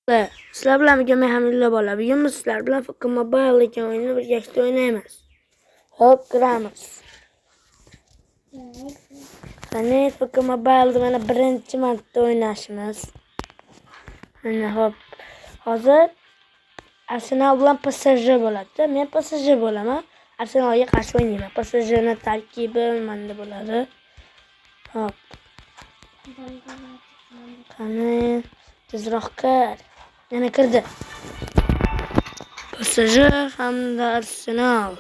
Sizlar bilan birga men Hamidullo bola. Bugun biz sizlar bilan Faqat Mobile degan o'yinni birgalikda o'ynaymiz. Hop, kiramiz. Qani Faqat Mobile'da mana birinchi marta o'ynashimiz. Mana hop. Hozir Arsenal bilan PSG bo'ladi. Men PSG bo'laman. Arsenalga qarshi o'ynayman. PSGning tarkibi menda bo'ladi. Hop. Qani tezroq kir. Yana kirdi. PSG hamda Arsenal.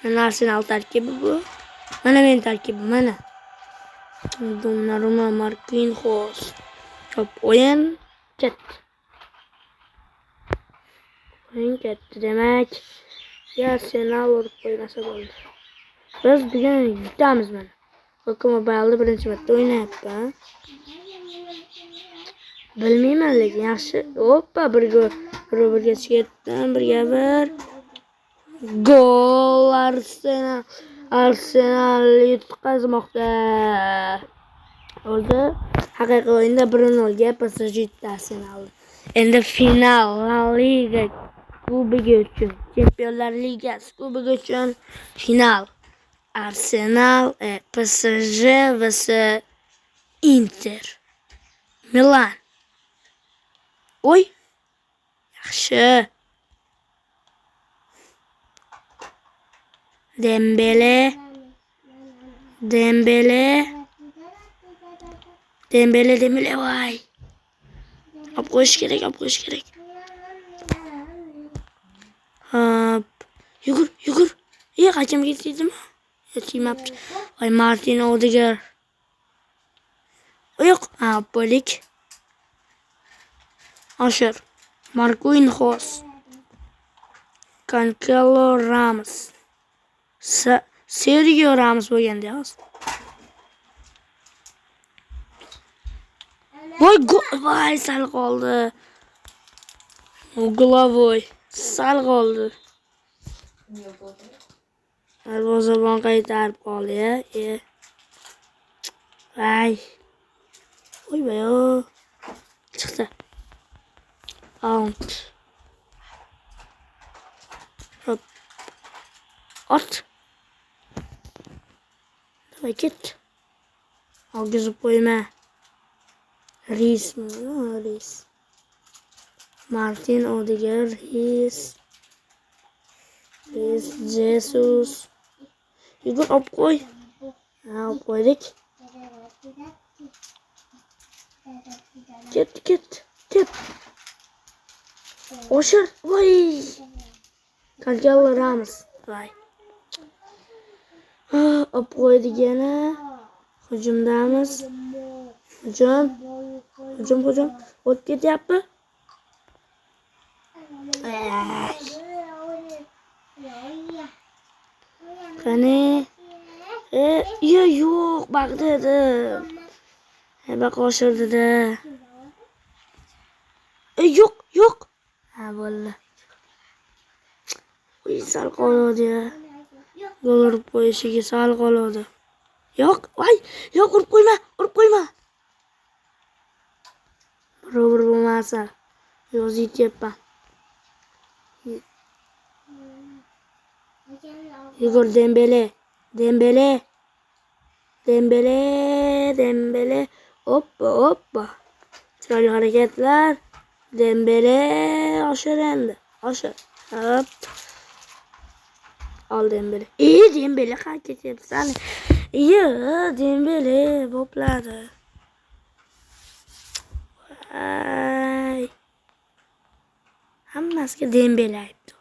Mana Arsenal tarkibi bu. Mana men tarkibim mana. Donnarumma, Marquinhos. Hop, o'yin ketdi. O'yin ketdi demak. Arsenal urib qo'ymasa bo'ldi. Biz bugun yutamiz mana. Faqat Mobile'da birinchi marta o'ynayapman. Bilmayman lekin yaxshi. Hoppa, birga ketdim, birga bir. Gol Arsenal. Arsenal yutqazmoqda. Oldi. Haqiqiy o'yinda 1-0 ga PSG yutdi Arsenal. Endi final La Liga kubogi uchun, Chempionlar Ligasi kubogi uchun final. Arsenal, PSG vs Inter Milan. Oy, yaxshi. Dembele vay. Olib qo'yish kerak. Hop. Yugur. Qachonga yetdimi? Yetimapti. Voy, Martin Odegaard. Yo'q, bo'lik. Asher, Marquinhos, Cancelo Ramos, Sergio Ramos bo'lganda hozir. Voy, sal qoldi. Головой sal qoldi. Darvozabon qaytarib qoldi. Voy. Voy, chiqdi. Out. Hop. Ot. Davay ket. Og'izib qo'yma. Reis. Martin Odegaard, Reis, Jesus. Yugur, olib qo'y. Olib qo'ydik. Ket. Osher, voy. Cancelo Ramos, voy. Olib qo'ydik yana. Hujumdamiz. Hujum. O'tib ketyapti. Qani? Yo'q, baqdirdim. Baqa oshirdi-da. Yo'q. Bo'ldi. Uy, sal qoldi. Gol urib qo'yishiga sal qoldi. Yo'q, urib qo'yma. Robert bo'lmasa. Yo'zityapman. Igor Dembele. Hoppa. Chiroyli harakatlar. Dembele oshir endi. Oshir. Hop. Al Dembele. Dembele qani ketyapsan? Dembele bopladi. Voy. Hammasiga Dembele aytdi.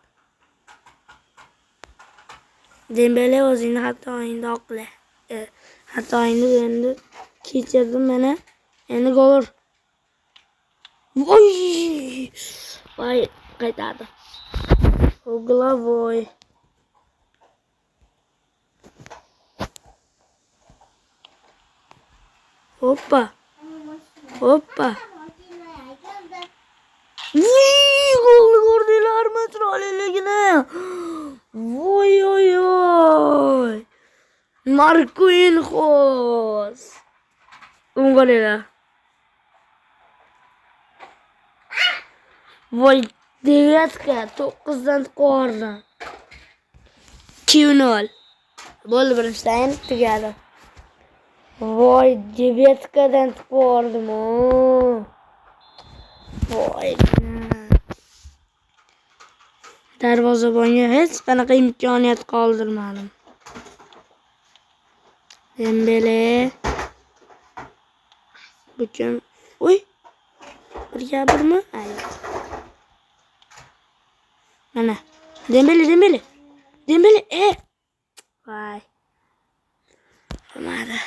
Dembele o'zini xatoingni oqla. Xatoingni endi kechirdim mana. Endi gol. Voy, qaytardi. Головой. Hoppa. Golni ko'rdinglarmi? Chiroyliligini. Voy. Marquinhos. Gol edi. Voy, devatka 9dan yuqoridan. 2-0. Bo'ldi, birinchidan tugadi. Voy, devatkadan yuqordim. Voy. Darvozabonga hech qanaqa imkoniyat qoldirmadim. Dembele. Bu kim? Oy. 1-1mi? Ayol. Mana. Dembele. Voy. Olmadi.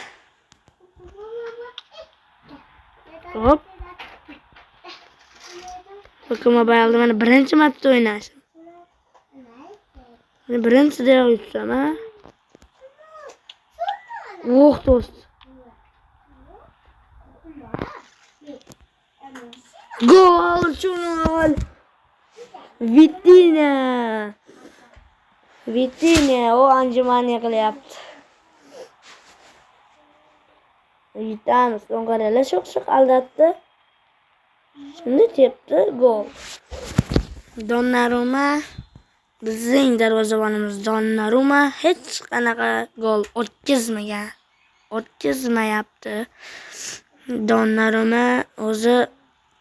Hop. Bakıma bayıldı. Mana birinchi marta o'ynashim. Mana birinchida yutsam, ha. Do'st. Gol Chunol. Vitina o anjumani qilyapti. Yutamiz. O'ng'arala sho'q aldatdi. Şimdi tepdi, gol. Donnarumma, bizning darvozabonimiz Donnarumma hech qanaqa gol o'tkazmayapti. Donnarumma o'zi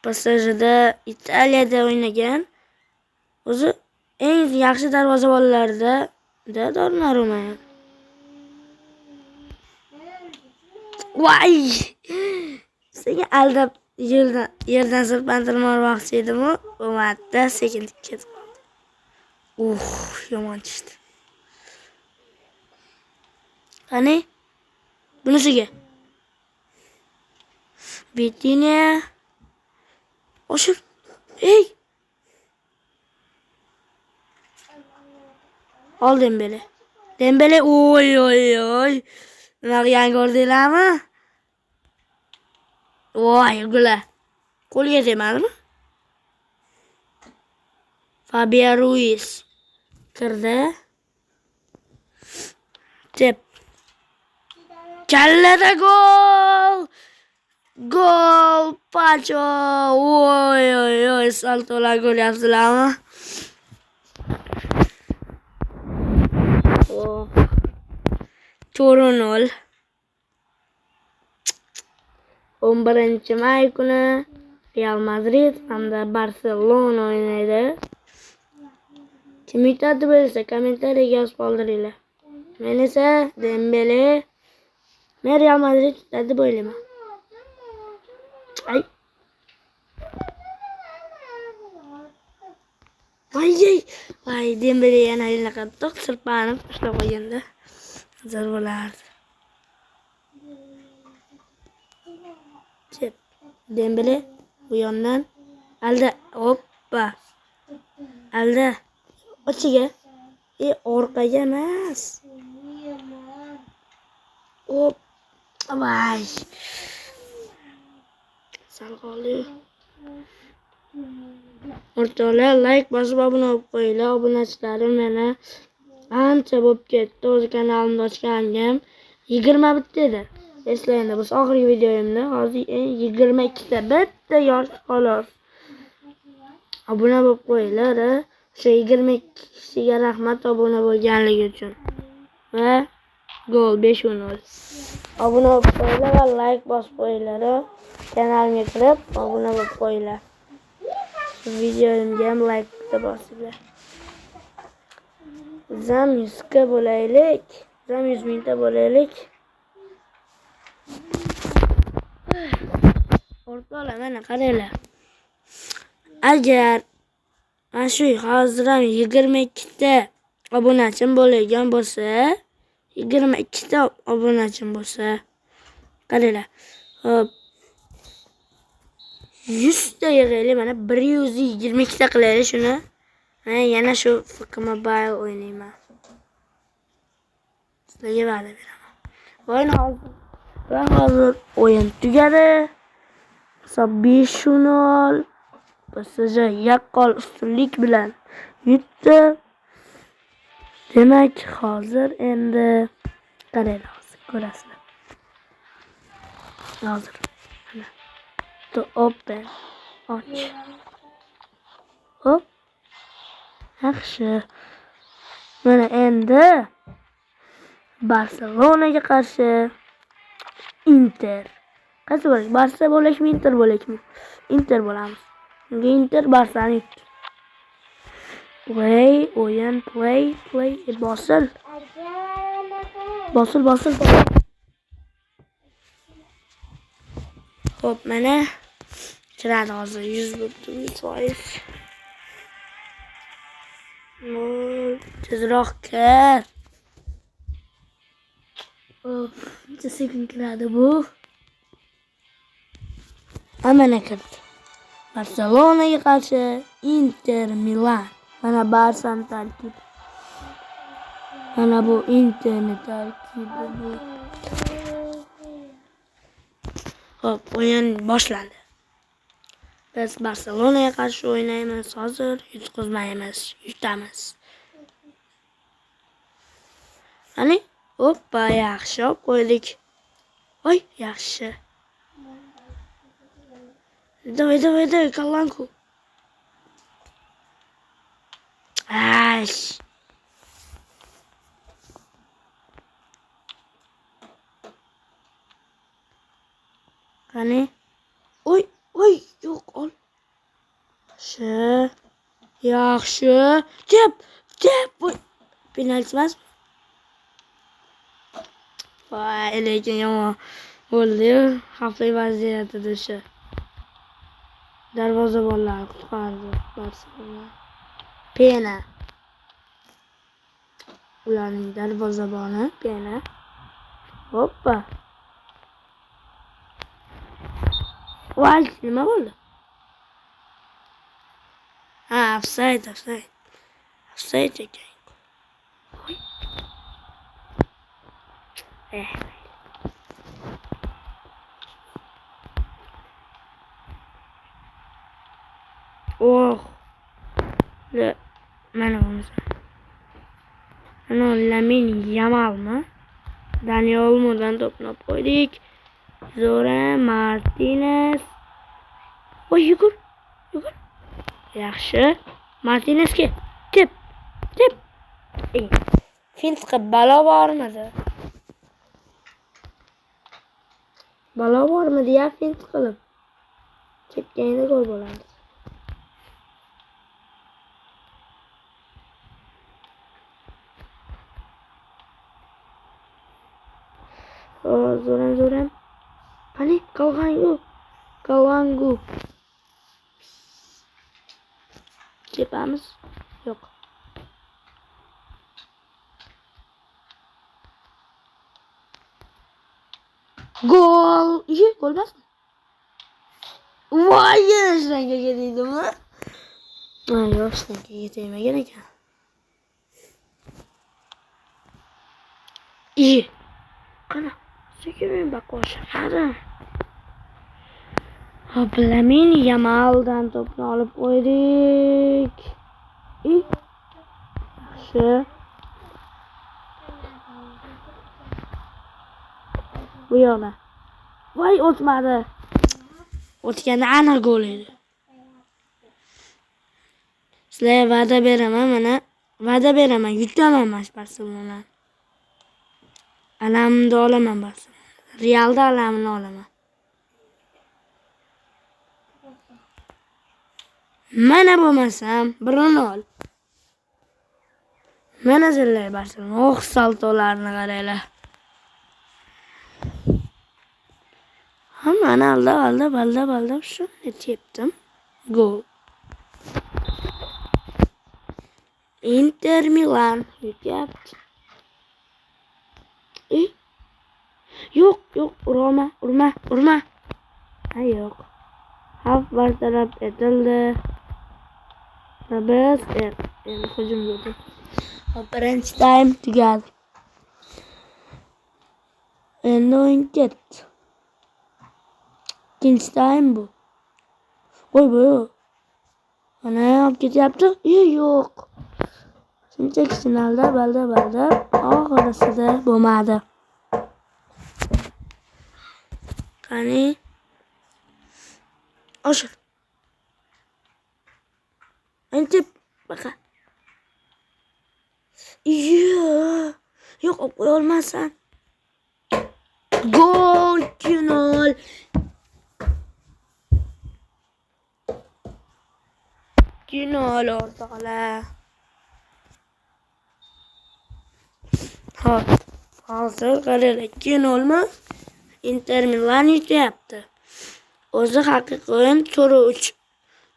PSJda Italiyada o'ynagan. O'zi eng yaxshi darvozabonlardan Donnarumma. Voy! Senga aldab yerdan sirpantirmoqchi edim-ku, bo'lmadi, sekin ketib qoldi. Yomon tushdi. Qani? Bunisiga. Vitina. Oshir. Ey! Ol Dembele. Oy. Nima qilgan ko'rdinglarmi? Voy, gula. Qo'lga tegmadimi? Fabio Ruiz kirdi. Tep. Kallada gol! Pacho! Voy, saltolar gol yapsizlarmi? 4-0. 11-may kuni Real Madrid hamda Barselona o'ynaydi. Kim yutadi bo'lsa kommentariyaga yozib qoldiringlar. Men esa Dembele, men Real Madrid yutadi deb o'ylayman. Voy, Dembele yana qattiq sirpanib ushlab qo'yganda zo'r bo'lardi. Dembele bu yondan alda, hoppa. Alda. Ochiga. Orqaga emas. Hop. Voy. Sal qoldi. O'rtoqlar, like bosib obuna bo'lib qo'yinglar. Obunachilarim meni ancha bo'lib ketdi. O'z kanalimni ochganim 21 edi. Eslaydi, bu oxirgi videoyimda. Hozir 22 ta bitta yosh xolos. Obuna bo'lib qo'yinglar. O'sha 22 kishiga rahmat obuna bo'lganligi uchun. Va gol 5-0. Obuna bo'lib qo'yinglar va like bosib qo'yinglar. Kanalimga kirib obuna bo'lib qo'yinglar. Videoyimga ham like bosinglar. Zam 100 ga bo'laylik. Zam 100 mingta bo'laylik. O'rtoqlar, mana qaranglar. Agar mana shu hozir ham 22 ta obunachim bo'lgan bo'lsa, 22 ta obunachim bo'lsa, qaranglar. Hop. 100 ta yig'aylik, mana 122 ta qilaylik shuni. Men yana shu FK Mobile o'ynayman. Sizlarga va'da beraman. Hozir o'yin tugadi. Hisob 5-0. PSG yaqqol ustunlik bilan yutdi. Demak, hozir endi qaranglar, ko'rasizlar. Hozir. To open. Och. Hop. Yaxshi. Mana endi Barselonaga qarshi Inter. Qaysi bo'laylik? Barsa bo'laylikmi, Inter bo'laylikmi? Inter bo'lamiz. Chunki Inter Barsani. O'yin, play. Bosil. Hop, mana kiradi hozir 100%. Tezroq kir. Necha sekund kiradi bu? Mana kirdi. Barselonaga qarshi Inter Milan. Mana Barsani tarkibi. Mana bu Interning tarkibi bu. Hop, o'yin boshlandi. Biz Barselonaga qarshi o'ynaymiz. Hozir yutqizmaymiz, yutamiz. Qani? Hoppa, yaxshi olib qo'ydik. Voy, yaxshi. Давай, Kalanku. Ash. Qani? Oy, yo'q, ol. Yaxshi. Tep. Penalti emasmi? Voy, lekin yomon bo'ldi-yu. Xavfli vaziyatda shu. Darvozabonlar qutqardi Barselona. Pena. Ularning darvozaboni Pena. Hoppa. Voy, nima bo'ldi? Ha, offside. Offside ekan. Oh. Mana bunisi. Ana Lamine Yamalmi? Dani Olmodan to'pni olib qo'ydik. Zora Martinez. Voy, yugur. Yaxshi. Martinezga tep. Finska balo bormidi? Balo bormidi ya fint qilib? Chekkanida gol bo'ladi. Zo'ram. Qani, Kalangu. Tepamiz? Yo'q. Gol! Gol emasmi? Voy, shunga deydimi? Yo'q, shunga tegmagan ekan. Qana, sekin baqoshadi. Hop, Lamine Yamaldan to'pni olib qo'ydik. Yaxshi. Bu yo'qda. Voy, o'tmadi. O'tganda aniq gol edi. Sizlarga va'da beraman, mana. Va'da beraman, yutaman Barselona. Alamni olaman Barselona. Realda alamni olaman. Mana bo'lmasam 1-0. Mana sizlar Barselona saltolarni qaranglar. Hammani aldab shunday tepdim. Gol. Inter Milan yutyapti. Yo'q, urma. Ha, yo'q. Xavf bartaraf etildi. Biz endi hujumga o'tdik. Birinchi time tugadi. Endi o'yin ketdi. Ikkinchi time bu. Voy, bu. Mana olib ketyapti. Yo'q. Shunchaki finalda balda oxirisida bo'lmadi. Qani? Oshir. Ancha baqa. Yo'q, qo'ya olmassan. Gol final. Final o'rtoqlar. Hop. Hozir qaranglar, finalmi? Inter Milan yutyapti. O'zi haqiqiy o'yin 3.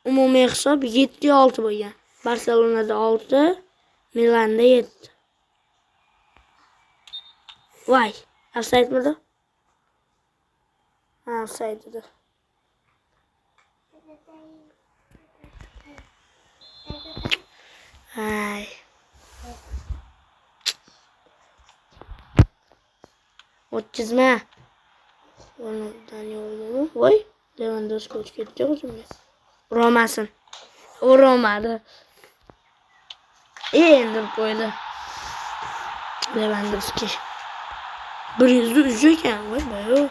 Umumiy hisob 7-6 bo'lgan. Barselonada 6, Milanda 7. Voy, offside midi? Ha, offside edi. Ay. O'tkazma. Bundan yo'ldami? Voy, Lewandowski o'tib ketdi hujumga. Urolmasin. Urolmadi. Endi qo'ydi. Lewandowski. 103 ekan, voy boy.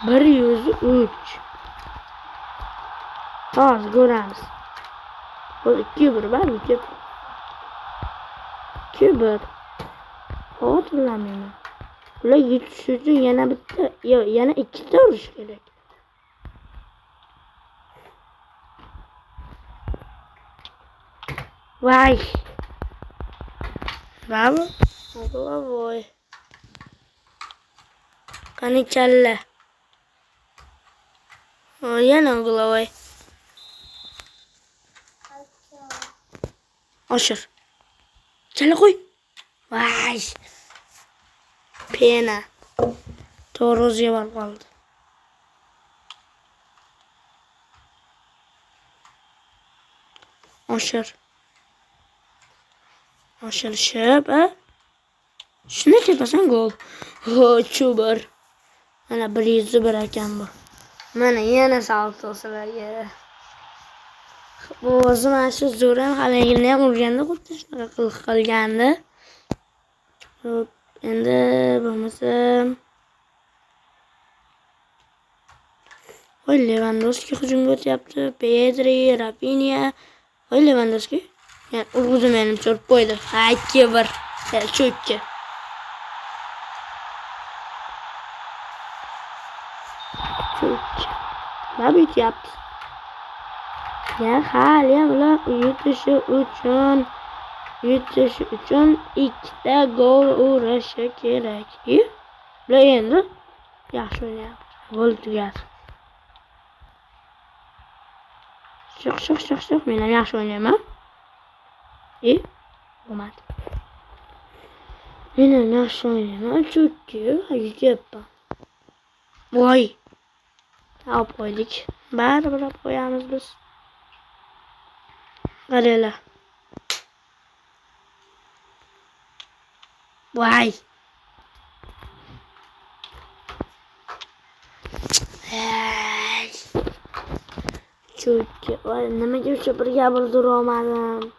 103. Hozir ko'ramiz. Bu 2-1 barmi? 2-1. Hatırlamıyorum. Ulan yetiş uchun yana bitta, yo, yana 2 ta urish kerak. Vay. Bravo. Voy. Qani challa. Yana voy. Oshir. Chala qo'y. Vay. Pena. To'g'ri var qoldi. Oshirishib, shuni tepasan gol. Chubar. Mana 101 ekan bu. Mana yana salto sizlarga. Bu o'zi mana shu zo'ran haligini ham urganda xuddi shunaqa qilgandi. Hop, endi bo'lmasa Voy, Lewandowski hujumga o'tyapti. Pedri, Rafinha. Voy, Lewandowski. Yani urg'izim menimcha urib qo'ydi. 2-1. Cho'kka. Nima bo'lyapti? Ya, hali ular yutishi uchun 2 ta gol urishi kerak. Ular endi yaxshi o'ynayapti. Gol tugadi. Sho'x. Men ham yaxshi o'ynayman. Bo'lmadi. Men ham yaxshi o'ynayman. Chukki, yutyapman. Voy. Olib qo'ydik. Baribir olib qo'yamiz biz. Qaranglar. Voy. Chukki. Voy, nimaga o'sha birga bildira olmadim?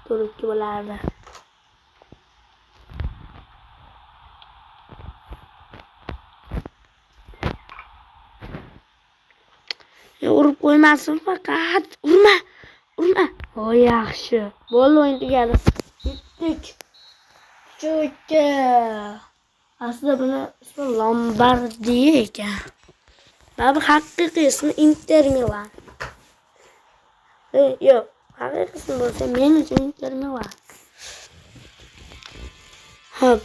4 bo'lardi. Urib qo'ymasin faqat. Urma. Voy, yaxshi. Bo'ldi, o'yin tugadi. Yutdik. Chukki. Aslida buni ismi Lombardiya ekan. Bu haqiqiy ismi Inter Milan. Yo'q, haqiqiy ismi bo'lsa men uchun Inter Milan. Hop.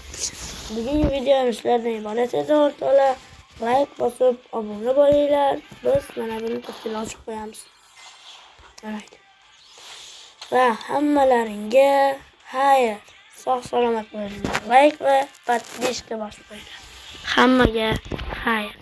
Bugungi videomiz sizlardan iborat edi o'rtoqlar. Like bosib, obuna bo'linglar. Biz mana buni tafsil ochib qo'yamiz. Va hammalaringga xayr, sog' salomat bo'linglar. Like va podpiska bosib qo'yinglar. Hammaga xayr.